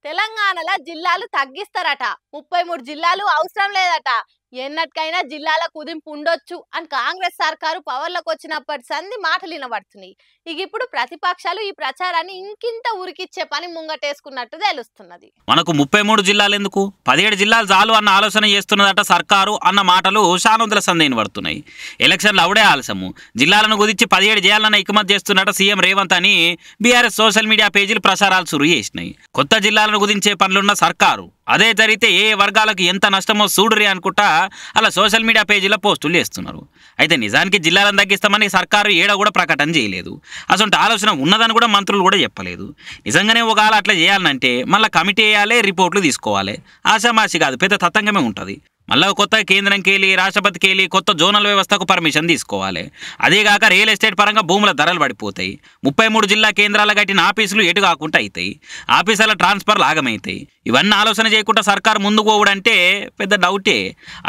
తెలంగాణలో జిల్లాలు తగ్గిస్తారట. 33 జిల్లాలు అవసరం లేదట. ఎన్నటికైనా జిల్లాల కుదింపు ఉండొచ్చు అని కాంగ్రెస్ సర్కారు పవర్లోకి వచ్చినప్పటి సంది మాటలు వినబడుతున్నాయి. ఇప్పుడు ప్రతిపక్షాలు ఈ ప్రచారాన్ని ఇంకింత ఉరికిచ్చే పని ముంగటేసుకున్నట్టు తెలుస్తున్నది. మనకు 33 జిల్లాలు ఎందుకు, 17 జిల్లాలు చాలు అన్న ఆలోచన చేస్తున్నదట సర్కారు అన్న మాటలు శానొంతుల సందేహం పడుతున్నాయి. ఎలక్షన్లు అవడే ఆలస్యము, జిల్లాలను కుదించి 17 చేయాలన్న ఇకమత్ చేస్తున్నట సీఎం రేవంత్ అని బీఆర్ఎస్ సోషల్ మీడియా పేజీలు ప్రచారాలు సురు చేసినాయి. కొత్త జిల్లాలను కుదించే పనులున్న సర్కారు అదే జరిగితే ఏ వర్గాలకు ఎంత నష్టమో చూడురి అనుకుంటా అలా సోషల్ మీడియా పేజీలో పోస్టులు చేస్తున్నారు. అయితే నిజానికి జిల్లాలను తగ్గిస్తామని సర్కారు ఏడ కూడా ప్రకటన చేయలేదు. అసలు ఆలోచన ఉన్నదని కూడా మంత్రులు కూడా చెప్పలేదు. నిజంగానే ఒకవేళ అట్లా చేయాలంటే మళ్ళీ కమిటీ వేయాలి, రిపోర్ట్లు తీసుకోవాలి. ఆశామాషి కాదు, పెద్ద తతంగమే ఉంటుంది. మళ్ళీ కొత్త కేంద్రంకి వెళ్ళి రాష్ట్రపతికి వెళ్ళి కొత్త జోనల్ వ్యవస్థకు పర్మిషన్ తీసుకోవాలి. అదేగాక రియల్ ఎస్టేట్ పరంగా భూముల ధరలు పడిపోతాయి. 33 జిల్లా కేంద్రాల కట్టిన ఆఫీసులు ఎటు కాకుండా అవుతాయి. ఆఫీసుల ట్రాన్స్ఫర్లు ఆగమవుతాయి. ఇవన్నీ ఆలోచన చేయకుండా సర్కారు ముందుకు పోవడంటే పెద్ద డౌటే.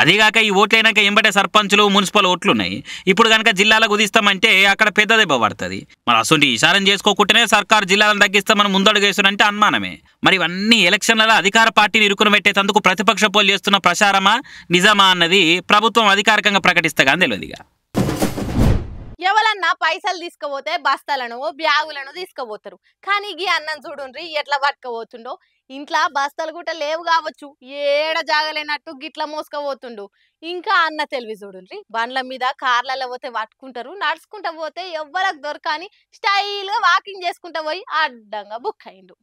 అదేగాక ఈ ఓట్లైనాక ఎంబటే సర్పంచులు, మున్సిపల్ ఓట్లు ఉన్నాయి. ఇప్పుడు కనుక జిల్లాలకు కుదిస్తామంటే అక్కడ పెద్ద దెబ్బ పడుతుంది. మరి అసలు ఇషారం చేసుకోకుండానే సర్కారు జిల్లాలను తగ్గిస్తామని ముందడుగు వేస్తున్నంటే అనుమానమే. మరి ఇవన్నీ ఎలక్షన్లలో అధికార పార్టీని ఇరుకున పెట్టేందుకు ప్రతిపక్ష పోలు చేస్తున్న ప్రచారమా నిజమా అన్నది ప్రభుత్వం అధికారికంగా ప్రకటిస్తే కానీ తెలియదుగా. ఎవరన్నా పైసలు తీసుకుపోతే బస్తాలను బ్యాగులను తీసుకుపోతారు. కానీ ఈ అన్నం చూడుండ్రి ఎట్లా పట్టుకపోతుండో. ఇంట్లో బస్తాలు కూడా లేవు కావచ్చు, ఏడ జాగలేనట్టు గిట్ల మోసుకపోతుండు. ఇంకా అన్న తెలివి చూడుండ్రి, బండ్ల మీద కార్లలో పోతే పట్టుకుంటారు, నడుచుకుంటా పోతే ఎవ్వరకు దొరకని స్టైల్గా వాకింగ్ చేసుకుంటా పోయి అడ్డంగా బుక్ అయిండు.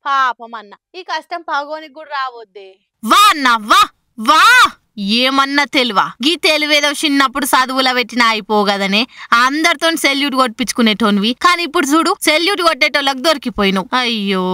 పాపం అన్న ఈ కష్టం పగోనికి కూడా రావద్దే. వా అన్న వా వా, ఏమన్నా తెలివా? గీ తెలివేదో చిన్నప్పుడు చదువుల పెట్టినా అయిపోగదనే అందరితో సెల్యూట్ కొట్టించుకునేటోనివి. కానీ ఇప్పుడు చూడు, సెల్యూట్ కొట్టేటోళ్ళకి దొరికిపోయినావు. అయ్యో,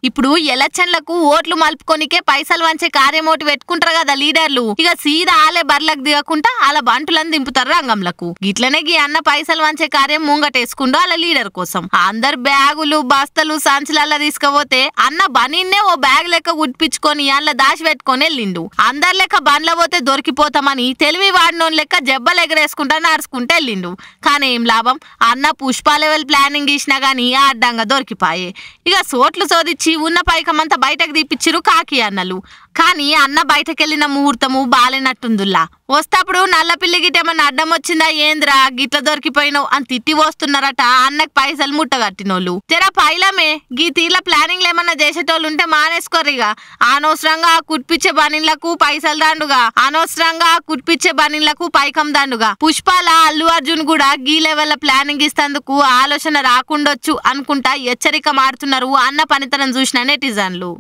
ఇప్పుడు ఎలక్షన్లకు ఓట్లు మలుపుకొనికే పైసలు వంచే కార్యమోటి పెట్టుకుంటారు కదా లీడర్లు. ఇక సీదా ఆలే బర్లకు దిగకుండా అలా బంటులను దింపుతారు రంగంలకు. గిట్లనే గీ అన్న పైసలు వంచే కార్యం ముంగటేసుకుంటూ అలా లీడర్ కోసం అందరు బ్యాగులు బస్తలు సంచులల్లా తీసుకుపోతే అన్న బనీన్నే ఓ బ్యాగ్ లెక్క గుట్టించుకొని అలా దాచి పెట్టుకొని వెళ్ళిండు. అందరి లెక్క బండ్ల పోతే దొరికిపోతామని తెలివి వాడినోని లెక్క జబ్బలు ఎగరేసుకుంటా నడుచుకుంటూ వెళ్ళిండు. కానీ ఏం లాభం, అన్న పుష్ప లెవెల్ ప్లానింగ్ ఇచ్చినా గానీ అడ్డంగా దొరికిపాయే. ఇక సోట్లు సోదిచ్చి ఉన్న పైకమంతా బయటకు తీపిచ్చిరు కాకి అన్నలు. కానీ అన్న బయటకెళ్లిన ముహూర్తము బాలేనట్టుందిలా. వస్తప్పుడు నల్ల పిల్లి గిట్టేమన్నా అడ్డం వచ్చిందా ఏంద్రా గిట్ల దొరికిపోయినావు అని తిట్టి వస్తున్నారట అన్నకు పైసలు ముట్టగట్టినోళ్ళు. తెరా పైలమే గీ తీర్ల ప్లానింగ్లు ఏమన్నా చేసేటోళ్ళు ఉంటే మానేసుకోర్రిగా. అనవసరంగా కుట్పిచ్చే బనీన్లకు పైసలు దండుగా, అనవసరంగా కుట్పిచ్చే బనీన్లకు పైకం దండుగా. పుష్పాల అల్లు అర్జున్ కూడా గీ లెవెల్ ప్లానింగ్ ఇస్తందుకు ఆలోచన రాకుండొచ్చు అనుకుంటా హెచ్చరిక మారుతున్నారు అన్న పనితనం చూసిన నెటిజన్లు.